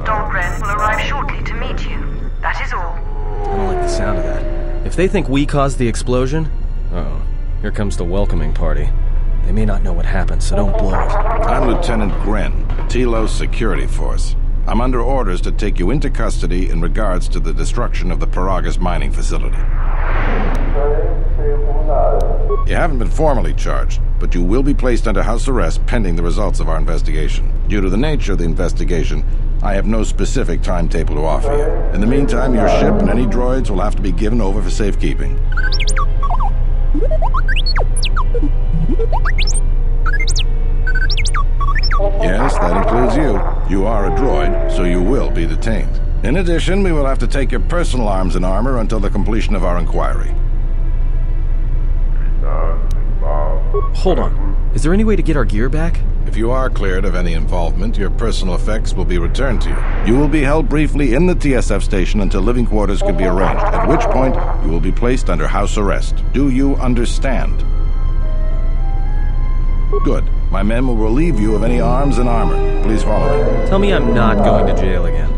Dahlgren will arrive shortly to meet you. That is all. I don't like the sound of that. If they think we caused the explosion... Uh-oh. Here comes the welcoming party. They may not know what happened, so don't blow it. I'm Lieutenant Gren, Telos Security Force. I'm under orders to take you into custody in regards to the destruction of the Paragas mining facility. You haven't been formally charged, but you will be placed under house arrest pending the results of our investigation. Due to the nature of the investigation, I have no specific timetable to offer you. In the meantime, your ship and any droids will have to be given over for safekeeping. Yes, that includes you. You are a droid, so you will be detained. In addition, we will have to take your personal arms and armor until the completion of our inquiry. Hold on. Is there any way to get our gear back? If you are cleared of any involvement, your personal effects will be returned to you. You will be held briefly in the TSF station until living quarters can be arranged, at which point you will be placed under house arrest. Do you understand? Good. My men will relieve you of any arms and armor. Please follow me. Tell me I'm not going to jail again.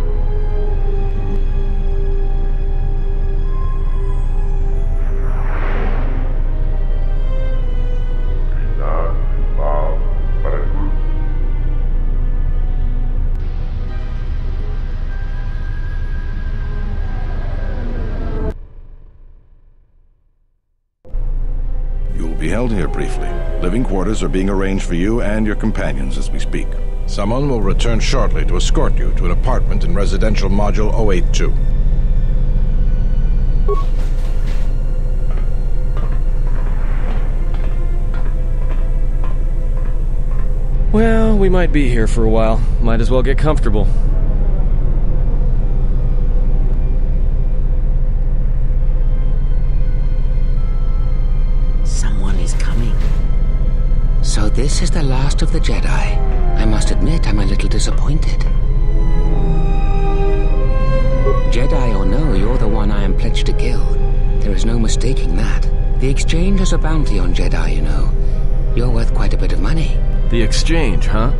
Be held here briefly. Living quarters are being arranged for you and your companions as we speak. Someone will return shortly to escort you to an apartment in Residential Module 082. Well, we might be here for a while. Might as well get comfortable. So this is the last of the Jedi. I must admit I'm a little disappointed. Jedi or no, you're the one I am pledged to kill. There is no mistaking that. The exchange has a bounty on Jedi, you know. You're worth quite a bit of money. The exchange, huh?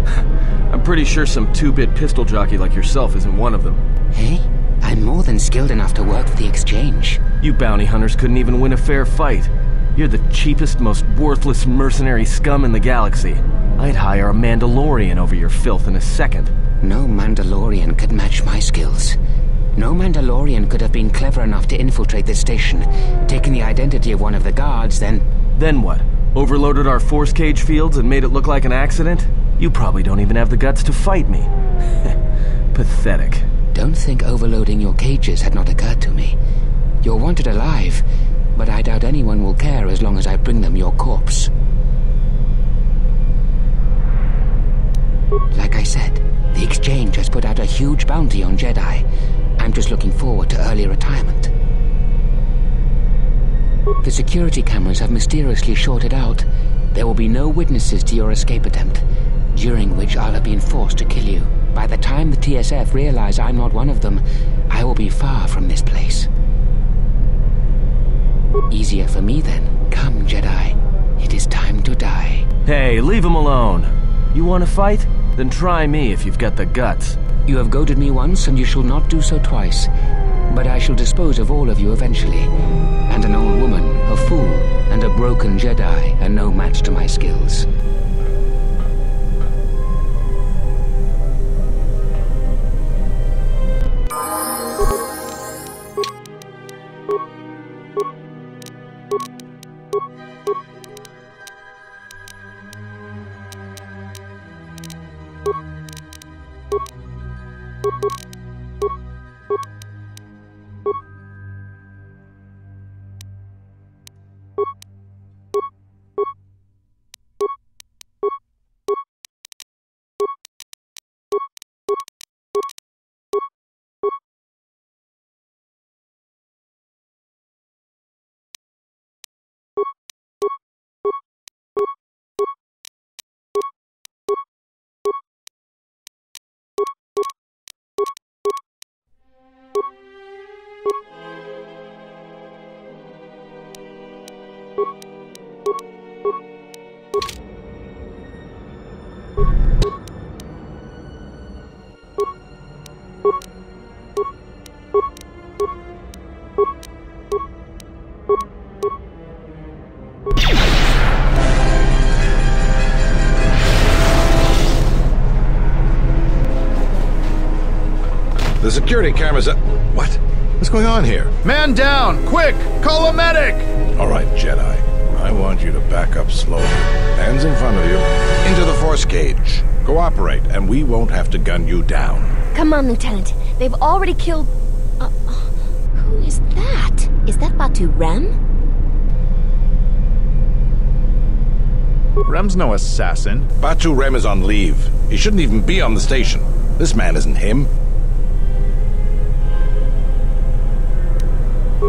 I'm pretty sure some two-bit pistol jockey like yourself isn't one of them. Hey, I'm more than skilled enough to work for the exchange. You bounty hunters couldn't even win a fair fight. You're the cheapest, most worthless mercenary scum in the galaxy. I'd hire a Mandalorian over your filth in a second. No Mandalorian could match my skills. No Mandalorian could have been clever enough to infiltrate this station, taken the identity of one of the guards, then... Then what? Overloaded our force cage fields and made it look like an accident? You probably don't even have the guts to fight me. Pathetic. Don't think overloading your cages had not occurred to me. You're wanted alive, but I doubt anyone will care as long as I bring them your corpse. Like I said, the exchange has put out a huge bounty on Jedi. I'm just looking forward to early retirement. The security cameras have mysteriously shorted out. There will be no witnesses to your escape attempt, during which I'll have been forced to kill you. By the time the TSF realize I'm not one of them, I will be far from this place. Easier for me then. Come, Jedi. It is time to die. Hey, leave him alone. You want to fight? Then try me if you've got the guts. You have goaded me once, and you shall not do so twice. But I shall dispose of all of you eventually. And an old woman, a fool, and a broken Jedi are no match to my skills. The security cameras are... What? What's going on here? Man down! Quick! Call a medic! All right, Jedi. I want you to back up slowly. Hands in front of you. Into the force cage. Cooperate, and we won't have to gun you down. Come on, Lieutenant. They've already killed... who is that? Is that Batu Rem? Rem's no assassin. Batu Rem is on leave. He shouldn't even be on the station. This man isn't him.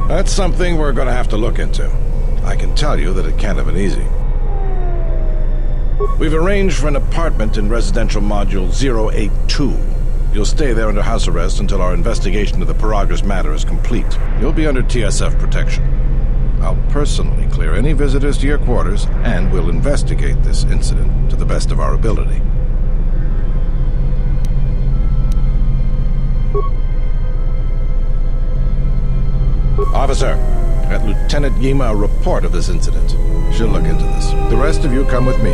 That's something we're going to have to look into. I can tell you that it can't have been easy. We've arranged for an apartment in residential module 082. You'll stay there under house arrest until our investigation of the Paragus matter is complete. You'll be under TSF protection. I'll personally clear any visitors to your quarters, and we'll investigate this incident to the best of our ability. Officer, at Lieutenant Yima a report of this incident. She'll look into this. The rest of you come with me.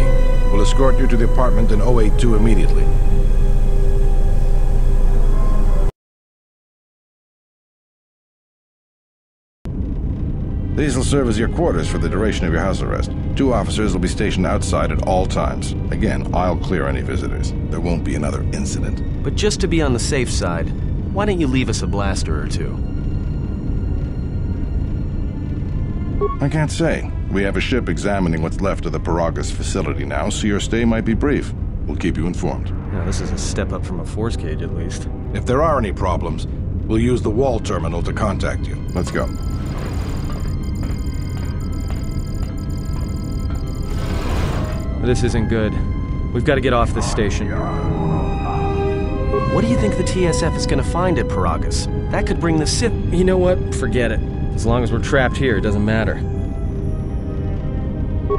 We'll escort you to the apartment in 082 immediately. These will serve as your quarters for the duration of your house arrest. 2 officers will be stationed outside at all times. Again, I'll clear any visitors. There won't be another incident. But just to be on the safe side, why don't you leave us a blaster or two? I can't say. We have a ship examining what's left of the Paragus facility now, so your stay might be brief. We'll keep you informed. Now, this is a step up from a force cage, at least. If there are any problems, we'll use the wall terminal to contact you. Let's go. This isn't good. We've got to get off this station. What do you think the TSF is going to find at Paragus? That could bring the Sith... You know what? Forget it. As long as we're trapped here, it doesn't matter.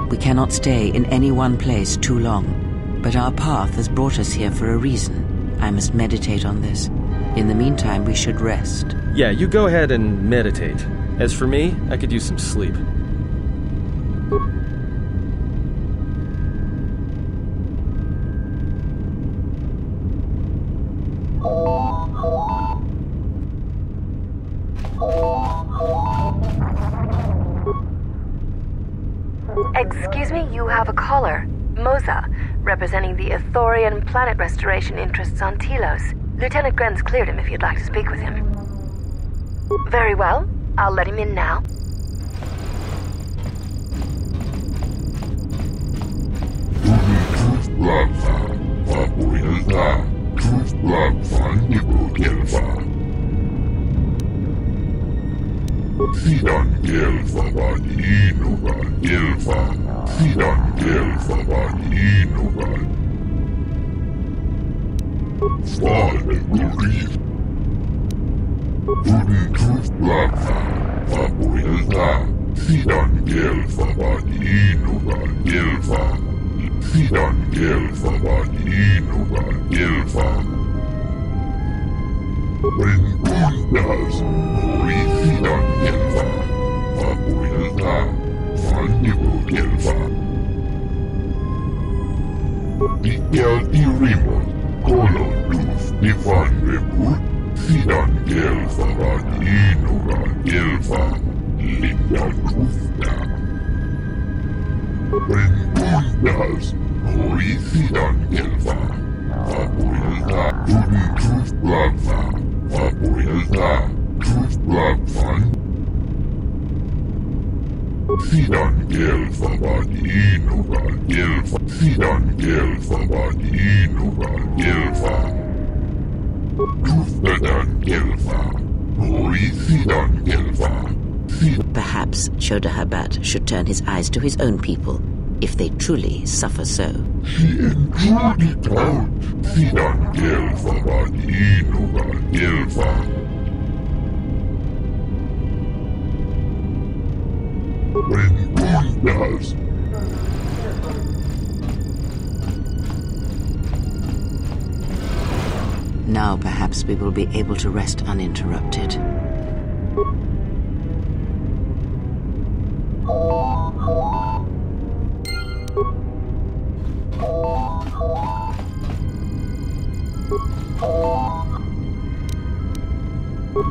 We cannot stay in any one place too long, but our path has brought us here for a reason. I must meditate on this. In the meantime, we should rest. Yeah, you go ahead and meditate. As for me, I could use some sleep. Excuse me, you have a caller. Moza, representing the Ithorian planet restoration interests on Telos. Lieutenant Gren's cleared him if you'd like to speak with him. Very well. I'll let him in now. Sidan gelfa vaninugal gelfa. Sidan gelfa vaninugal. Svane gurif. Udin tuflafa. Vapuelta. Sidan gelfa vaninugal gelfa. Sidan gelfa vaninugal gelfa. Rengundas, Sidan gelfa, Vapuelta, Vandigo gelfa. Dikel irimos, Kolon duf, Nifan rebut, Sidan gelfa, Vaninugal gelfa, Linda tufta. Rengundas, Sidan gelfa, Vapuelta, Udin tuflafa. Vapuelta, tuflafan. Sidan gelfa vaninugal gelfa. Sidan gelfa vaninugal gelfa. Tufladan gelfa. Sidan gelfa. Perhaps Chodahabat should turn his eyes to his own people, if they truly suffer so. Sidan gelfa vaninugal gelfa. Rengundas. Now perhaps we will be able to rest uninterrupted.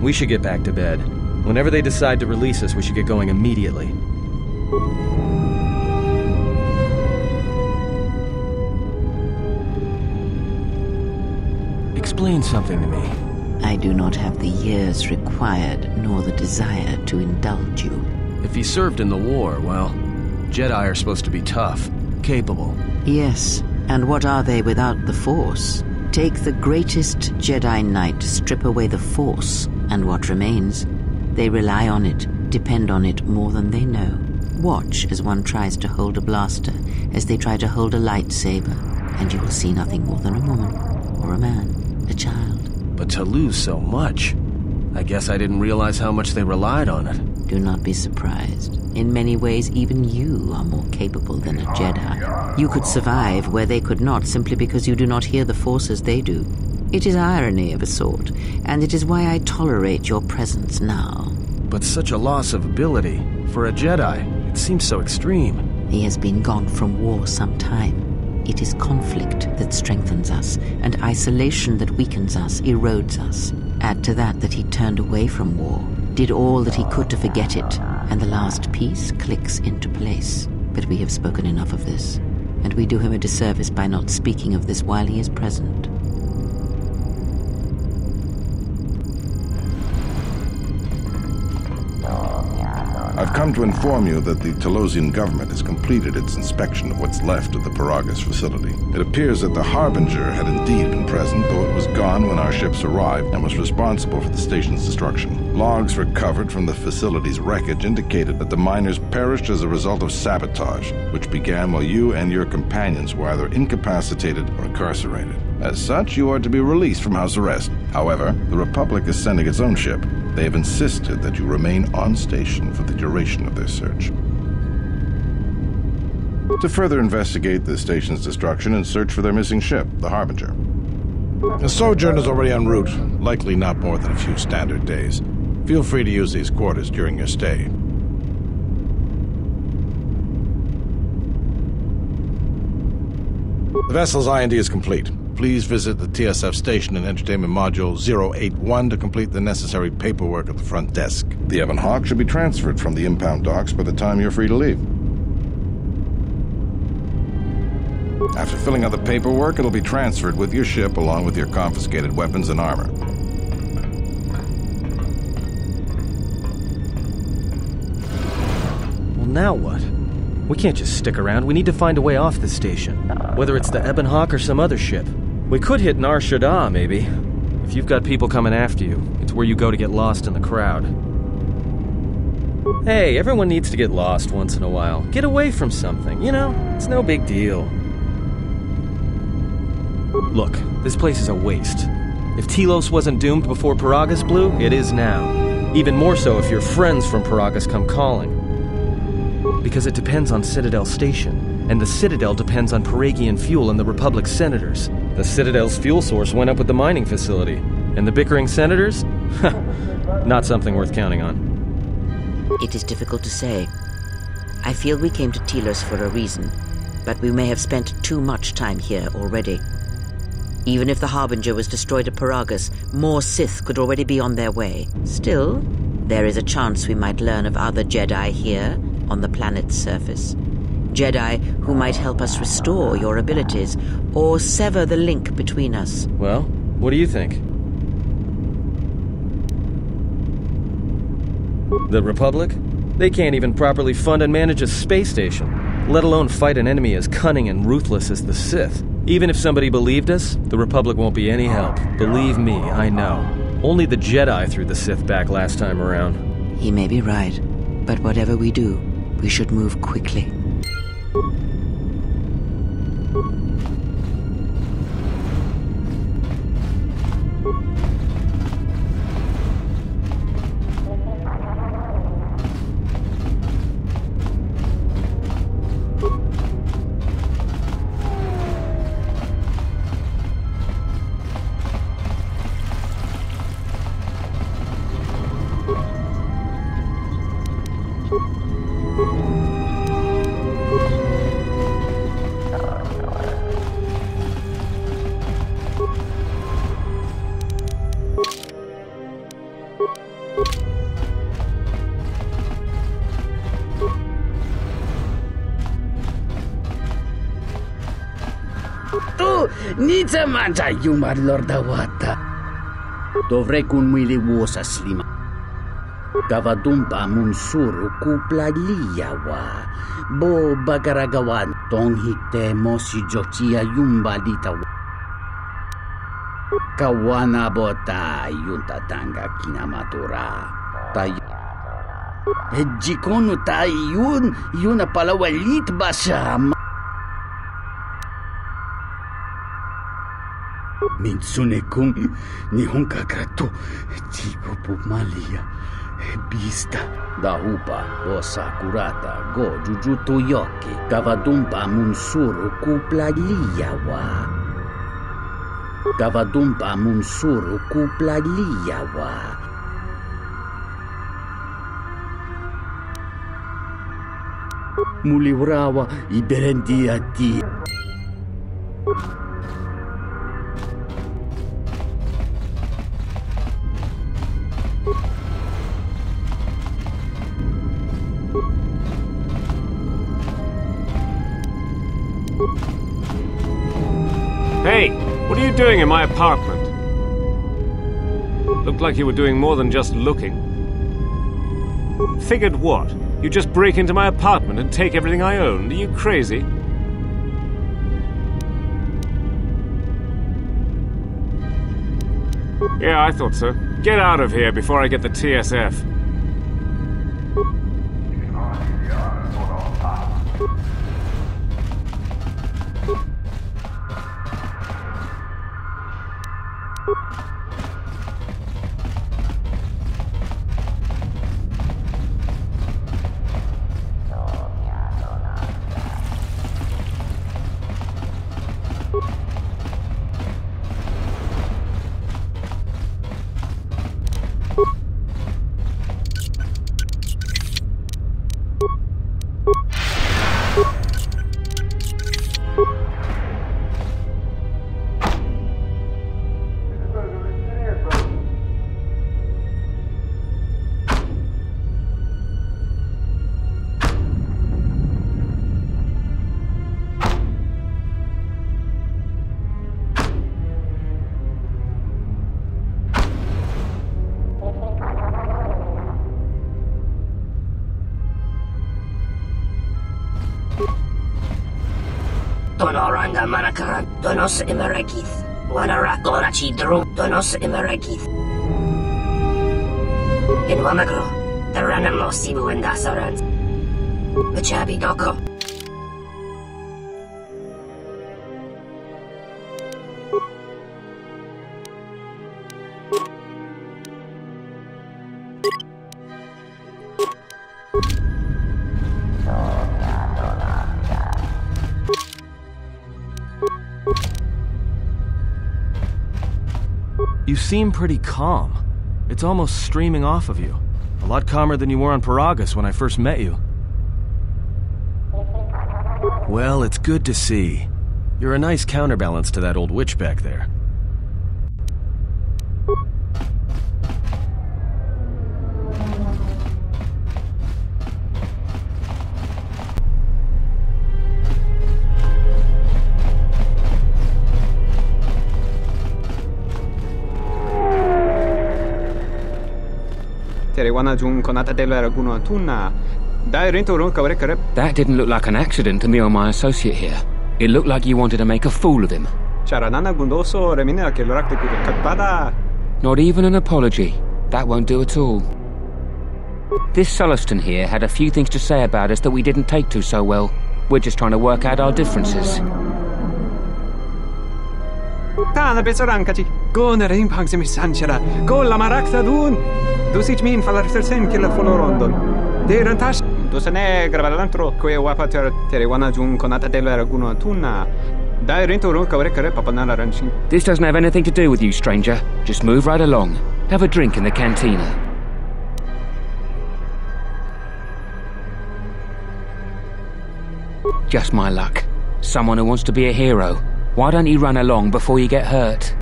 We should get back to bed. Whenever they decide to release us, we should get going immediately. Explain something to me. I do not have the years required, nor the desire to indulge you. If he served in the war, well, Jedi are supposed to be tough, capable. Yes, and what are they without the Force? Take the greatest Jedi Knight, strip away the Force, and what remains? They rely on it, depend on it more than they know. Watch as one tries to hold a blaster, as they try to hold a lightsaber, and you will see nothing more than a woman, or a man, a child. But to lose so much, I guess I didn't realize how much they relied on it. Do not be surprised. In many ways, even you are more capable than a Jedi. You could survive where they could not simply because you do not hear the Force as they do. It is irony of a sort, and it is why I tolerate your presence now. But such a loss of ability, for a Jedi, it seems so extreme. He has been gone from war some time. It is conflict that strengthens us, and isolation that weakens us, erodes us. Add to that he turned away from war, did all that he could to forget it, and the last piece clicks into place. But we have spoken enough of this, and we do him a disservice by not speaking of this while he is present. I've come to inform you that the Telosian government has completed its inspection of what's left of the Paragas facility. It appears that the Harbinger had indeed been present, though it was gone when our ships arrived and was responsible for the station's destruction. Logs recovered from the facility's wreckage indicated that the miners perished as a result of sabotage, which began while you and your companions were either incapacitated or incarcerated. As such, you are to be released from house arrest. However, the Republic is sending its own ship. They have insisted that you remain on station for the duration of their search. To further investigate the station's destruction and search for their missing ship, the Harbinger. The Sojourn is already en route, likely not more than a few standard days. Feel free to use these quarters during your stay. The vessel's IND is complete. Please visit the TSF Station and Entertainment Module 081 to complete the necessary paperwork at the front desk. The Ebon Hawk should be transferred from the impound docks by the time you're free to leave. After filling out the paperwork, it'll be transferred with your ship along with your confiscated weapons and armor. Well, now what? We can't just stick around. We need to find a way off the station. Whether it's the Ebon Hawk or some other ship. We could hit Nar Shaddaa, maybe. If you've got people coming after you, it's where you go to get lost in the crowd. Hey, everyone needs to get lost once in a while. Get away from something, you know? It's no big deal. Look, this place is a waste. If Telos wasn't doomed before Paragas blew, it is now. Even more so if your friends from Paragas come calling. Because it depends on Citadel Station, and the Citadel depends on Paragian fuel and the Republic's senators. The Citadel's fuel source went up with the mining facility, and the bickering senators? Not something worth counting on. It is difficult to say. I feel we came to Telos for a reason, but we may have spent too much time here already. Even if the Harbinger was destroyed at Paragas, more Sith could already be on their way. Still, there is a chance we might learn of other Jedi here, on the planet's surface. Jedi who might help us restore your abilities, or sever the link between us. Well, what do you think? The Republic? They can't even properly fund and manage a space station, let alone fight an enemy as cunning and ruthless as the Sith. Even if somebody believed us, the Republic won't be any help. Believe me, I know. Only the Jedi threw the Sith back last time around. He may be right, but whatever we do, we should move quickly. Nita manta yumar lorda wata. Dovrei kun mili wosa slima. Kavadumpa munsuru kupla liyawa. Bo bagaragawan tong hikte mosi jotia yumba dita. Kawana bota yunta tanga kinamatura. Tayo. Jikono tayo yun na palawalit ba siya? Minsune kung nihong kakato, chico pumalia, bista, dahupa, o sakurata, go jujuto yoki, kavadumpa munsuru kupla liyawa. Kavadumpa munsuru kupla liyawa. Muliwrawa iberendi ati. Hey, what are you doing in my apartment? Looked like you were doing more than just looking. Figured what? You just break into my apartment and take everything I owned? Are you crazy? Yeah, I thought so. Get out of here before I get the TSF. Donoranga Manakaran, Donos Imarakith, Wanarakorachi Drum, Donos Imarakith. In Wamagro, the Ranamo Sibu and Dasarans. Machabi Doko. You seem pretty calm. It's almost streaming off of you. A lot calmer than you were on Paragus when I first met you. Well, it's good to see. You're a nice counterbalance to that old witch back there. That didn't look like an accident to me or my associate here. It looked like you wanted to make a fool of him. Not even an apology. That won't do at all. This Sulluston here had a few things to say about us that we didn't take to so well. We're just trying to work out our differences. Tana besorankachi. Go na rin pang simisanchara. Go la marakta dun. Dusich min falarsen killa folorondon. Derantash. Dosane gravalantro. Kwe wapater teriwana jun konata della raguno tuna. This doesn't have anything to do with you, stranger. Just move right along. Have a drink in the cantina. Just my luck. Someone who wants to be a hero. Why don't you run along before you get hurt?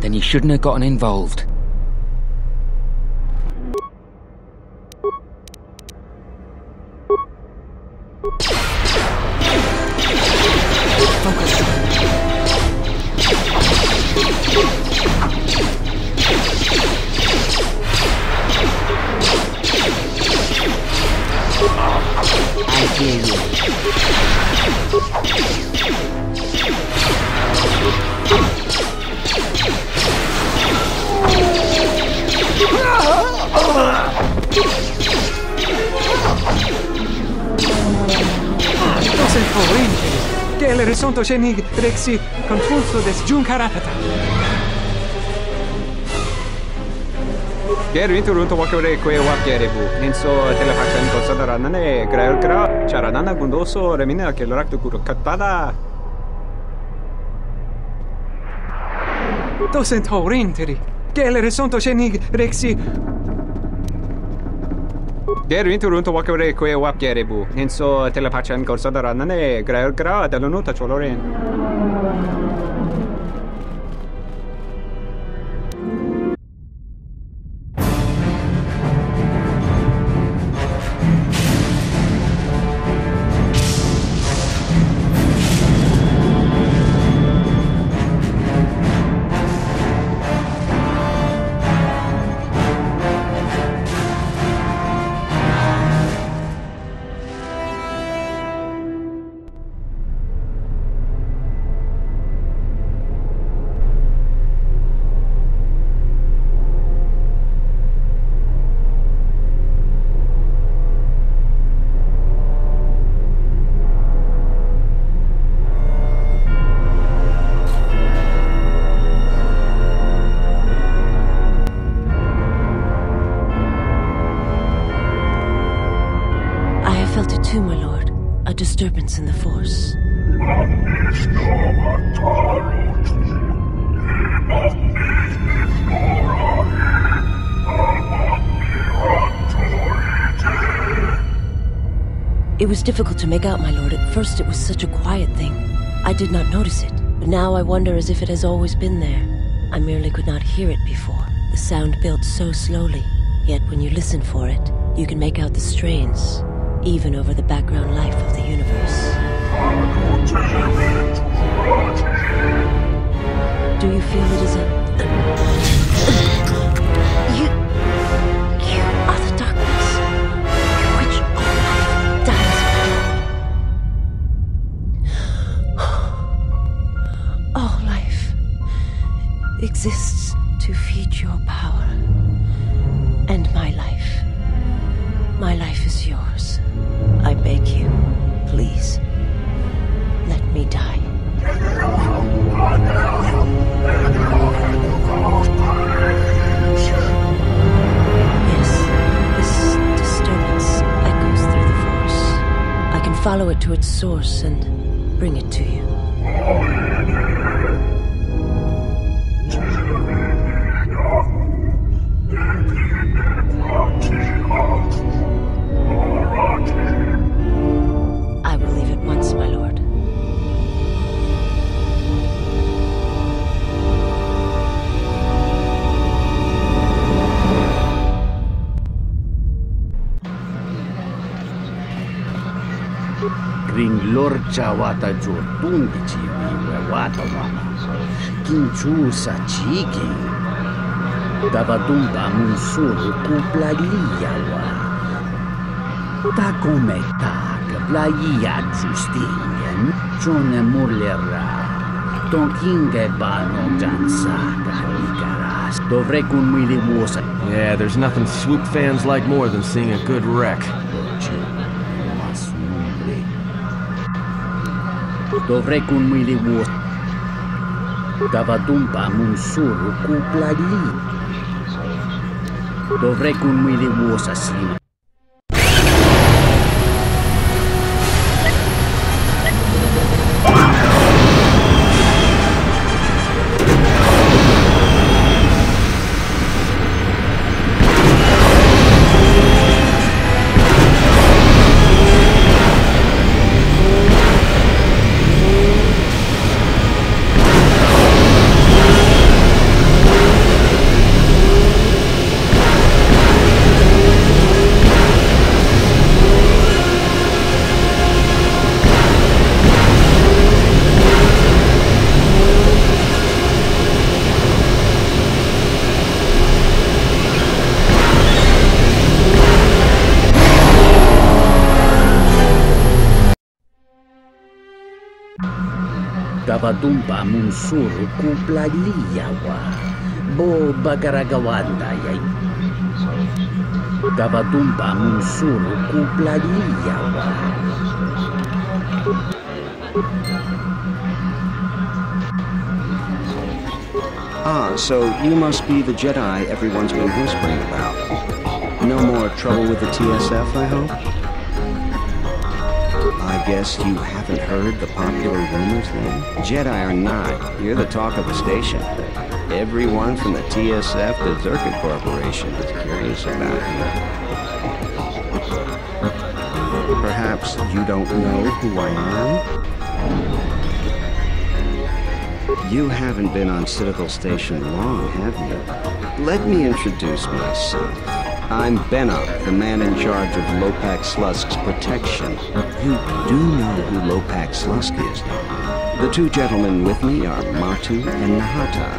Then you shouldn't have gotten involved. focus. I hear you. Tosen forente. Che risonto cenig rexi confulso des giuncarapata. Geri inturunto wakore kwe wapgerebu. Ninso telefaction consideranane gra charanana gundoso remina che l'orakto kuro katpada. Tosen forente. Che risonto cenig rexi Geri inturunto wakore kwe wapgerebu. Ninso telefaction consideranane gra dall'onuta choloren. Disturbance in the force. It was difficult to make out, my lord. At first it was such a quiet thing. I did not notice it. But now I wonder as if it has always been there. I merely could not hear it before. The sound built so slowly. Yet when you listen for it, you can make out the strains, even over the background life of the universe. Do you feel it is You are the darkness in which all life dies. All life exists to feed your power. And my life. My life is yours. I beg you, please, let me die. Yes, this disturbance echoes through the force. I can follow it to its source and bring it to you. I will leave at once, my lord. Ring lorcha wata jo tungichi we wata wama. Kinchu sa chiki. Davadumba munsuru kuplalia wa. Ta come ta plaia giustingen. Gione mullera. Tonkinge bano jansaka ikaras. Dovrei kun mili vuosa. Yeah, there's nothing swoop fans like more than seeing a good wreck. Dovrei kun mili vuosa. Davadumba munsuru kuplalia. Dovrei kun mili vuosa sima. Kavadumpa munsuru kuplaliyawa. Bo bagaragawanda yay. Kavadumpa munsuru kuplaliyawa. Ah, so you must be the Jedi everyone's been whispering about. No more trouble with the TSF, I hope? I guess you haven't heard the popular rumors then? Jedi or not, you're the talk of the station. Everyone from the TSF to Zircon Corporation is curious about you. Perhaps you don't know who I am? You haven't been on Citadel Station long, have you? Let me introduce myself. I'm Benok, the man in charge of Lopak Slusk's protection. You do know who Lopak Slusk is, don't you? The two gentlemen with me are Matu and Nahata,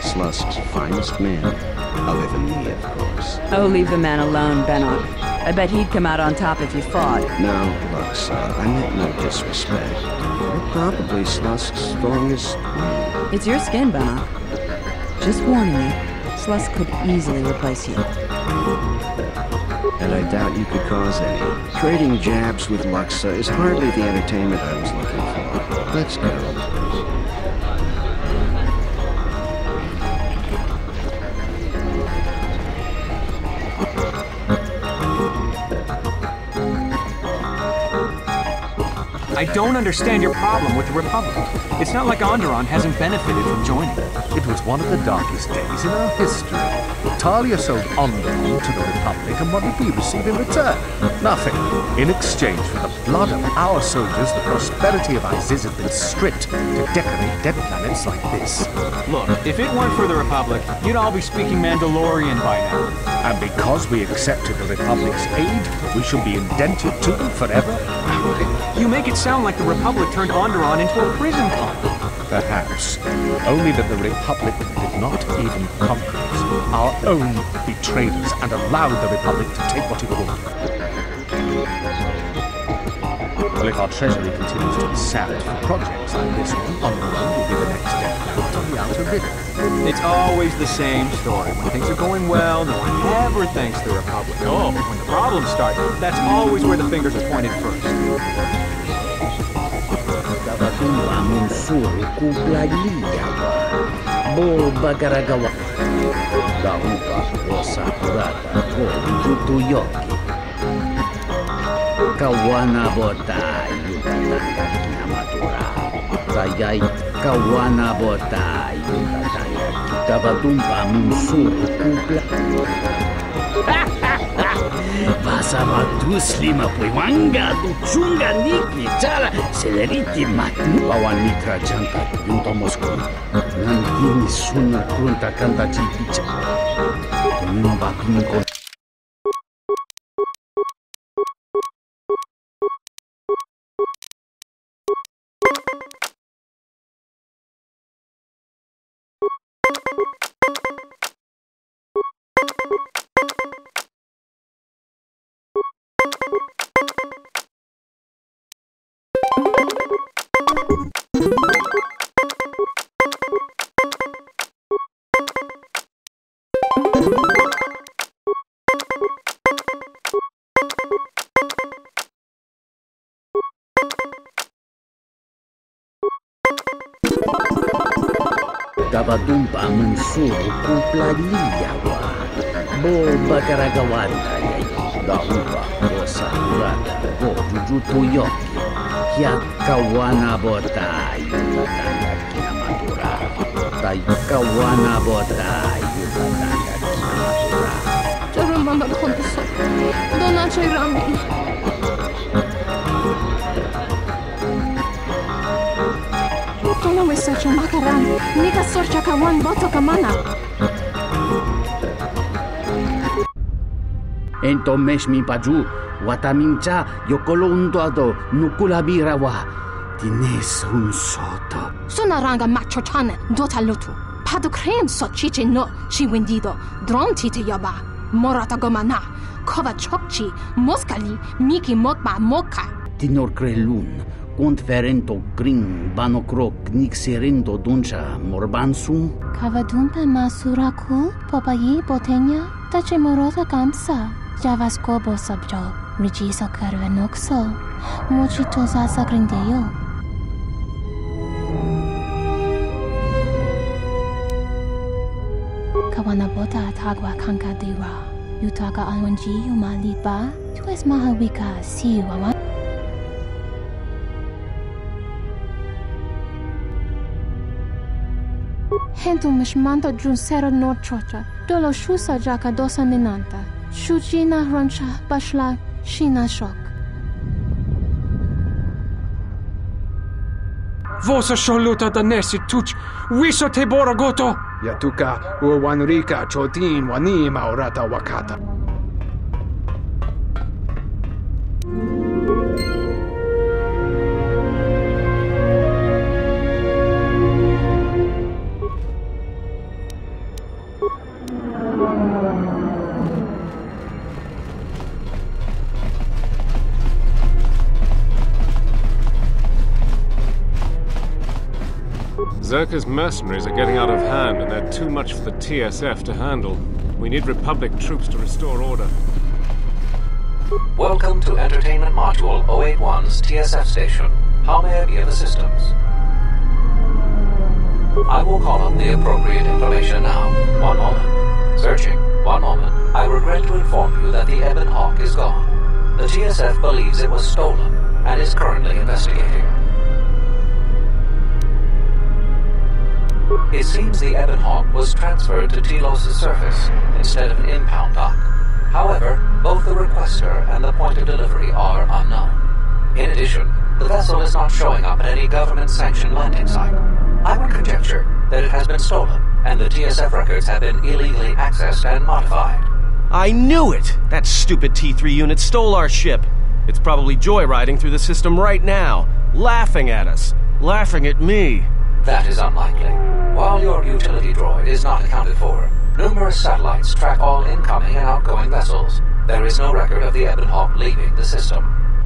Slusk's finest men. Other than me, of course. Oh, leave the man alone, Benok. I bet he'd come out on top if you fought. No, Lux, I meant no disrespect. You're probably Slusk's strongest man. It's your skin, Benok. Just warning you, Slusk could easily replace you. And I doubt you could cause any. Trading jabs with Luxa is hardly the entertainment I was looking for. Let's go. I don't understand your problem with the Republic. It's not like Onderon hasn't benefited from joining. It was one of the darkest days in our history. Talia sold Onderon to the Republic, and what did we receive in return? Nothing. In exchange for the blood of our soldiers, the prosperity of Iziz has been stripped to decorate dead planets like this. Look, if it weren't for the Republic, you'd all be speaking Mandalorian by now. And because we accepted the Republic's aid, we shall be indented to them forever? You make it sound like the Republic turned Onderon into a prison colony. Perhaps. Only that the Republic did not even conquer us. Our own betrayed us and allowed the Republic to take what it would. Well, if our treasury continues to be sapped for projects like this one, Onderon will be the next step out on the outer rim. It's always the same story. When things are going well, no one ever thanks the Republic. Oh, when the problems start, that's always where the fingers are pointed first. Kavadumpa munsuru kuplaliyawa. Bo bagaragawa. Daupa rosa kurata ko jutuyoki. Kawana bota yutatanga kinamatura. Sayay kawana bota yutatanga. Kavadumpa munsuru kupla. Basa matusli mapuiwanga duchunga nikli chara seleriti matnu bawan mitra jangka yunto Moscow nantini suna krunta kanta chipicha tumba pinko. Kavadumpa munsuru kuplaliyawa. Bo bagaragawanda yay. Daupa rosa kurata ko jujutuyoki. Kya kawana bota yutatanga kinamatura. Tai kawana bota yutatanga kinamatura. Jarun mama konteso. Dona chairami. Kono wesacha makaran. Nika sorcha kawan boto kamana. Ento meshmi paju. Watamincha yokolondo nukulabirawa. Tines un soto. Sonaranga macho chane dota lutu. Padu krem so chiche no shiwendido. Dron tite yaba. Morata gomana. Kova chokchi. Moskali. Miki motba moka. Tinor krelun. conferento gring banokrok nixerendo doncha morbansu. Kavadumpa masuraku popayi botenya tache morota kamsa. Javaskobo subjob. Regisa karvenoxo. Mochito sasa grindeyo. Kawanabota tagwa kankadiwa. Yutaka alwanji yumaliba. Tues mahawika siwawa. Hentu mishmanta jun sera norchocha. Dolo shusa jaka dosa ninanta. Shujina rancha bashla shina shok. Vosa sholuta danesi tuch. Wiso te borogoto. Yatuka uwanrika chotin wanima orata wakata. Zerka's mercenaries are getting out of hand, and they're too much for the TSF to handle. We need Republic troops to restore order. Welcome to Entertainment Module 081's TSF Station. How may I be of assistance? I will call up the appropriate information now. One moment. Searching. One moment. I regret to inform you that the Ebon Hawk is gone. The TSF believes it was stolen and is currently investigating. It seems the Ebon Hawk was transferred to Telos' surface instead of an impound dock. However, both the requester and the point of delivery are unknown. In addition, the vessel is not showing up at any government-sanctioned landing site. I would conjecture that it has been stolen, and the TSF records have been illegally accessed and modified. I knew it! That stupid T3 unit stole our ship. It's probably joyriding through the system right now, laughing at us, laughing at me. That is unlikely. While your utility droid is not accounted for, numerous satellites track all incoming and outgoing vessels. There is no record of the Ebon Hawk leaving the system.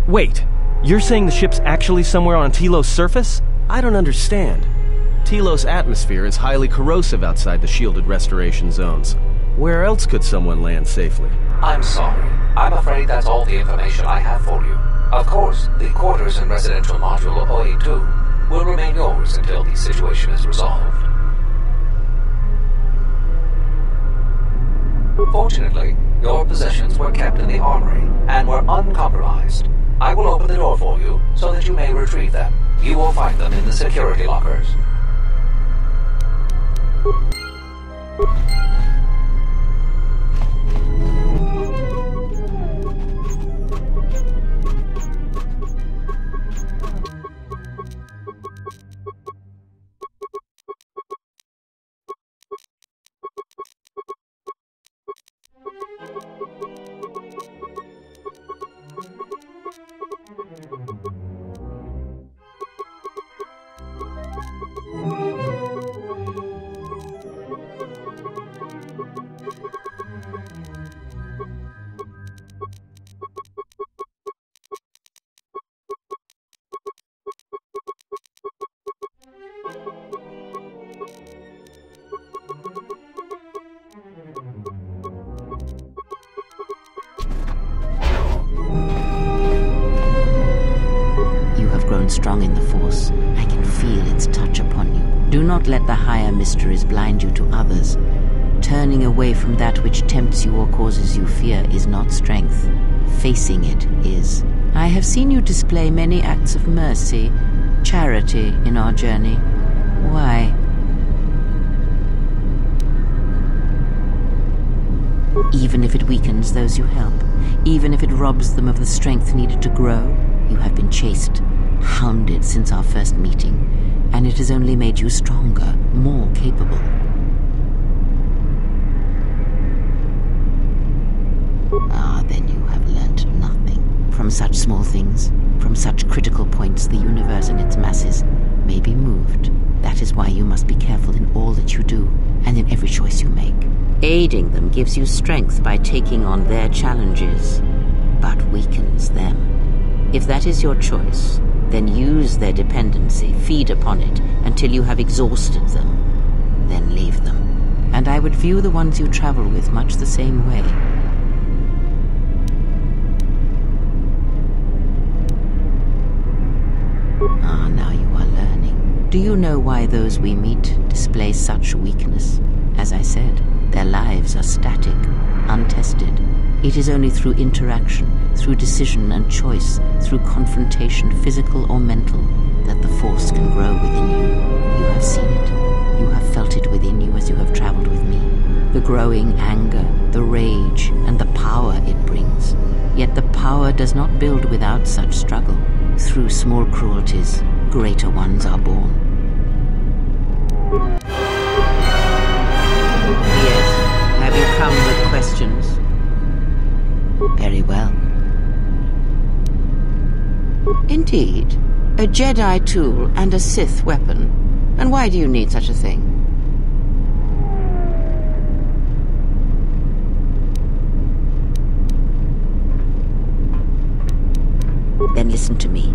Wait, you're saying the ship's actually somewhere on Telos' surface? I don't understand. Telos' atmosphere is highly corrosive outside the shielded restoration zones. Where else could someone land safely? I'm sorry. I'm afraid that's all the information I have for you. Of course, the quarters in Residential Module 082 will remain yours until the situation is resolved. Fortunately, your possessions were kept in the armory and were uncompromised. I will open the door for you so that you may retrieve them. You will find them in the security lockers. Strong in the Force. I can feel its touch upon you. Do not let the higher mysteries blind you to others. Turning away from that which tempts you or causes you fear is not strength. Facing it is. I have seen you display many acts of mercy, charity in our journey. Why? Even if it weakens those you help, even if it robs them of the strength needed to grow, you have been chased, hounded since our first meeting, and it has only made you stronger, more capable. Ah, then you have learnt nothing. From such small things, from such critical points, the universe and its masses may be moved. That is why you must be careful in all that you do, and in every choice you make. Aiding them gives you strength by taking on their challenges, but weakens them. If that is your choice, Then use their dependency, feed upon it, until you have exhausted them. Then leave them. And I would view the ones you travel with much the same way. Ah, now you are learning. Do you know why those we meet display such weakness? As I said, their lives are static, untested. It is only through interaction, through decision and choice, through confrontation, physical or mental, that the force can grow within you. You have seen it. You have felt it within you as you have traveled with me. The growing anger, the rage, and the power it brings. Yet the power does not build without such struggle. Through small cruelties, greater ones are born. Yes, have you come with questions? Very well. Indeed, a Jedi tool and a Sith weapon. And why do you need such a thing? Then listen to me.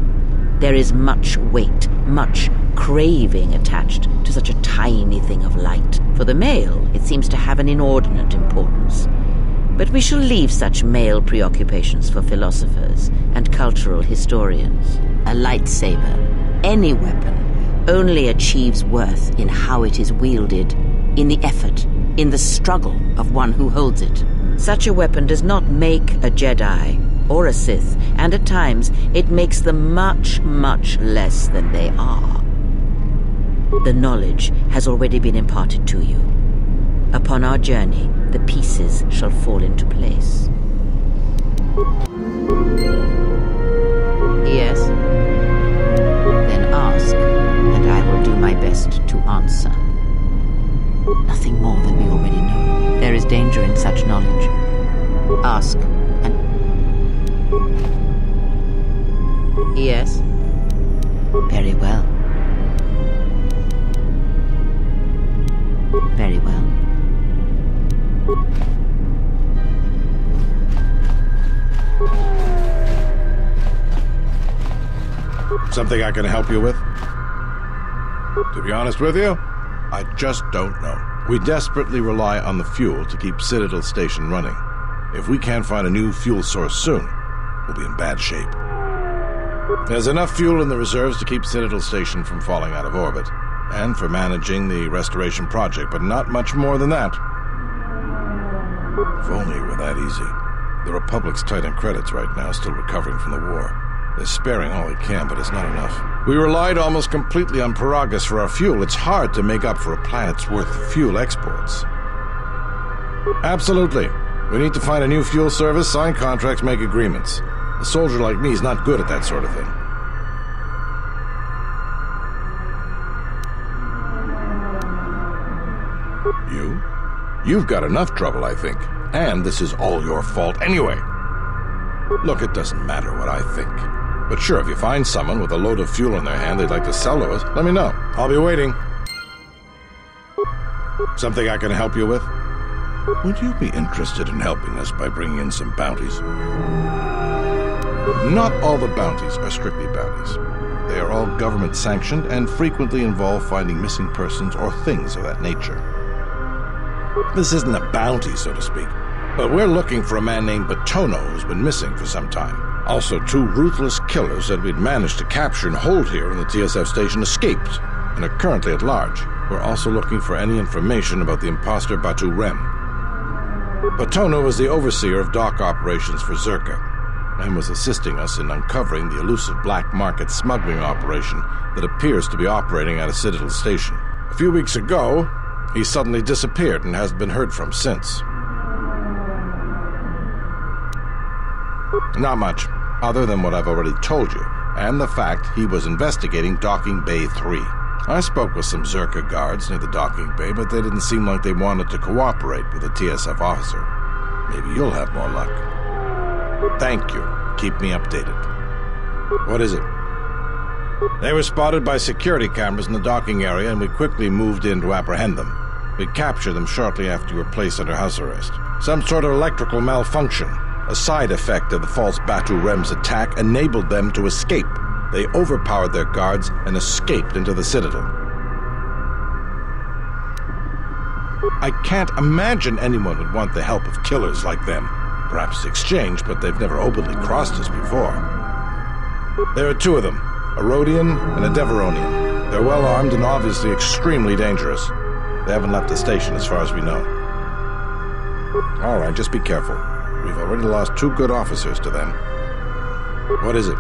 There is much weight, much craving attached to such a tiny thing of light. For the male, it seems to have an inordinate importance. But we shall leave such male preoccupations for philosophers and cultural historians. A lightsaber, any weapon, only achieves worth in how it is wielded, in the effort, in the struggle of one who holds it. Such a weapon does not make a Jedi or a Sith, and at times it makes them much, much less than they are. The knowledge has already been imparted to you. Upon our journey, the pieces shall fall into place. Yes? Then ask, and I will do my best to answer. Nothing more than we already know. There is danger in such knowledge. Ask, and... Yes? Very well. Very well. Something I can help you with? To be honest with you, I just don't know. We desperately rely on the fuel to keep Citadel Station running. If we can't find a new fuel source soon, we'll be in bad shape. There's enough fuel in the reserves to keep Citadel Station from falling out of orbit, and for managing the restoration project, but not much more than that. If only it were that easy. The Republic's tight on credits right now, still recovering from the war. They're sparing all they can, but it's not enough. We relied almost completely on Paragus for our fuel. It's hard to make up for a planet's worth of fuel exports. Absolutely. We need to find a new fuel service, sign contracts, make agreements. A soldier like me is not good at that sort of thing. You? You've got enough trouble, I think. And this is all your fault anyway. Look, it doesn't matter what I think. But sure, if you find someone with a load of fuel in their hand they'd like to sell to us, let me know. I'll be waiting. Something I can help you with? Would you be interested in helping us by bringing in some bounties? Not all the bounties are strictly bounties. They are all government-sanctioned and frequently involve finding missing persons or things of that nature. This isn't a bounty, so to speak, but we're looking for a man named Batono who's been missing for some time. Also, 2 ruthless killers that we'd managed to capture and hold here in the TSF station escaped and are currently at large. We're also looking for any information about the imposter Batu Rem. Batono is the overseer of dock operations for Zerka and was assisting us in uncovering the elusive black market smuggling operation that appears to be operating at a Citadel Station. A few weeks ago, he suddenly disappeared and hasn't been heard from since. Not much, other than what I've already told you, and the fact he was investigating Docking Bay 3. I spoke with some Zerka guards near the docking bay, but they didn't seem like they wanted to cooperate with a TSF officer. Maybe you'll have more luck. Thank you. Keep me updated. What is it? They were spotted by security cameras in the docking area, and we quickly moved in to apprehend them. We captured them shortly after you were placed under house arrest. Some sort of electrical malfunction, a side effect of the false Batu Rem's attack, enabled them to escape. They overpowered their guards and escaped into the Citadel. I can't imagine anyone would want the help of killers like them. Perhaps exchange, but they've never openly crossed us before. There are two of them, a Rhodian and a Deveronian. They're well armed and obviously extremely dangerous. They haven't left the station as far as we know. All right, just be careful. We've already lost 2 good officers to them. What is it?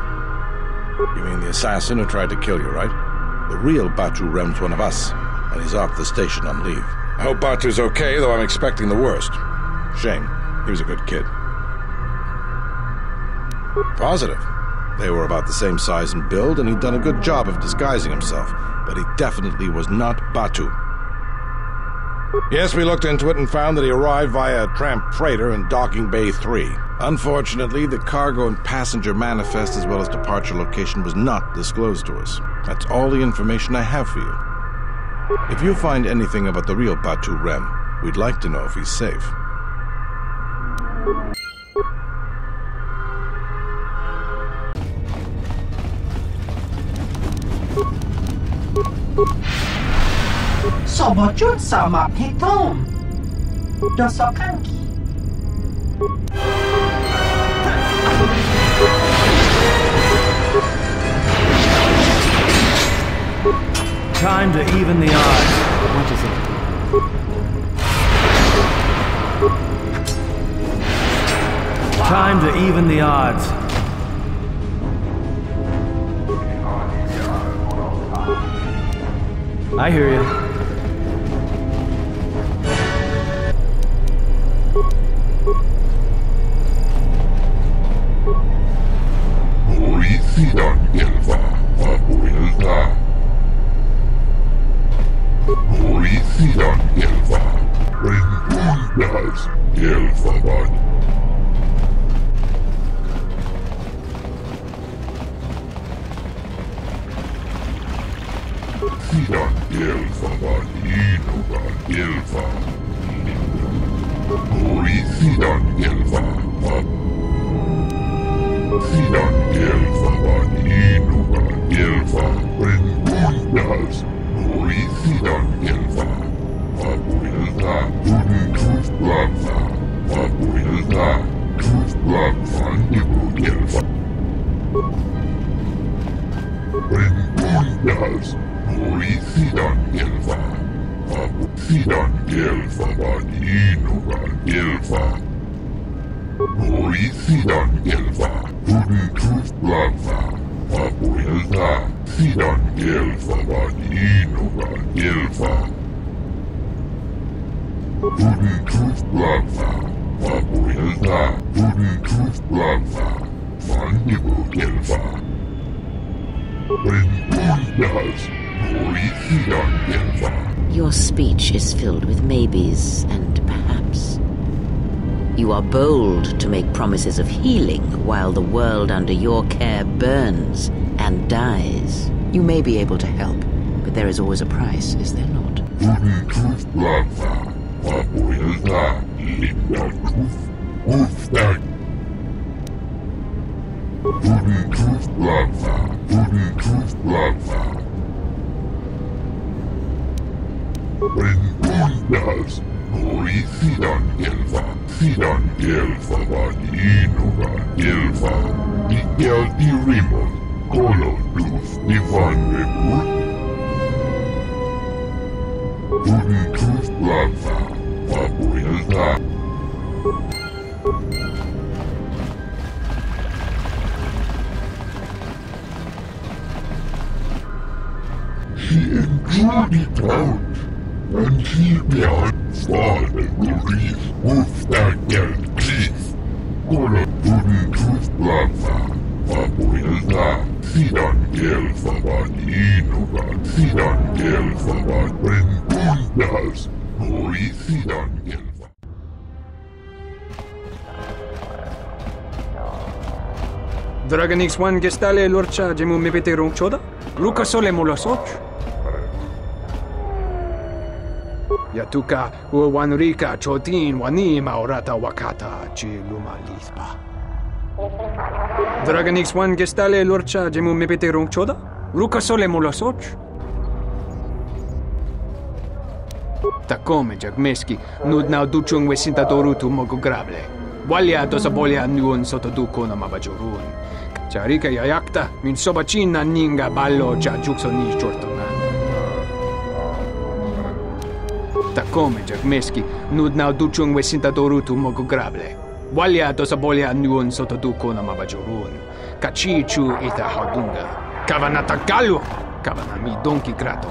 You mean the assassin who tried to kill you, right? The real Batu Rem's one of us, and he's off the station on leave. I hope Batu's okay, though I'm expecting the worst. Shame. He was a good kid. Positive. They were about the same size and build, and he'd done a good job of disguising himself, but he definitely was not Batu. Yes, we looked into it and found that he arrived via a tramp freighter in Docking Bay 3. Unfortunately, the cargo and passenger manifest as well as departure location was not disclosed to us. That's all the information I have for you. If you find anything about the real Batu Rem, we'd like to know if he's safe. Sobotjut sama pitom. Dosokanki. Time to even the odds. What is it? Time to even the odds. I hear you. Your speech is filled with maybes and perhaps. You are bold to make promises of healing while the world under your care burns and dies. You may be able to help, but there is always a price, is there not? and he behind flawed belief with that get teeth. Gonna wooden tooth lava. Papuilta. Sidan gelfa van inuga. Sidan gelfa van renkundas. Hori sidan gelfa. Dragan X1 gestale lorcha jemu mepete ronchoda. Luka sole molosoch. Yatuka uwanrika chotin wanima orata wakata chiluma lispa. Dragan X1 gestale lorcha jemu mepete rong choda? Ruka sole molosoch? Takome jagmeski, nudna duchung wesintadoru tu mogograble. Walia dosabolia nuon sotoduko na mabajorun. Charika yayakta, min sobachina ninga ballo cha jukso ni jortona. Takome jagmeski, nudna duchung wesintadoru tu mogograble. Walia dosabolia nuon sotoduko na mabajorun. Kachichu ita hadunga. Kavanatagalu! Kavanami donki grato.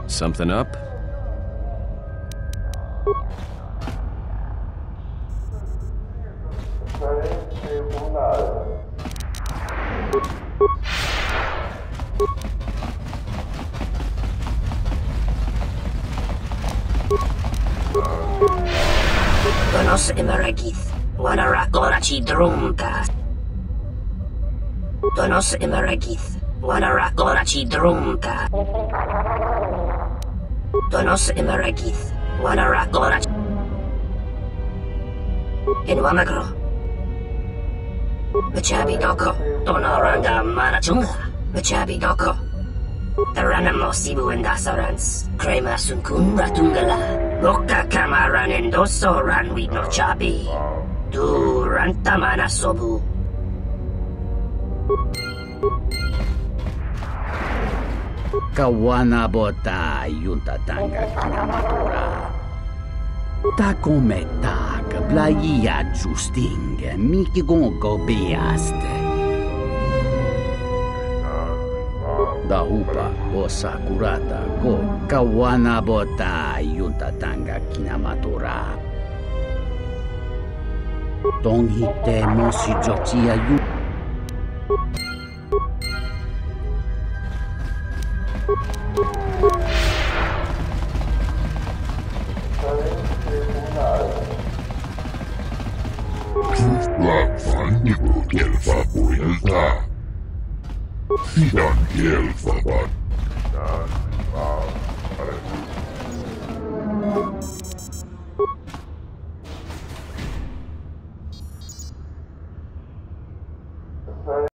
Something up? Donos emeragith, wanara gorachi drumta. Donos emeragith, wanara gorachi drumta. Donos emeragith, wanara gorachi. In Wamagro. Machabi doko, donoranga marachunga. Machabi doko. Taranamo sibu endasarans, crema sunkun ratungala. Boka kamaran endoso ranwi no chabi. Du rantamana sobu. Kawana bota yunta tanga kinamatura. Ta come tak blaia justing miki gongo beaste. Da hupa bosa kurata go kawana bota yunta tanga kinamatura. Tong hite mosi jotia yu. Fannico del fabuelta. Sidan el fabat.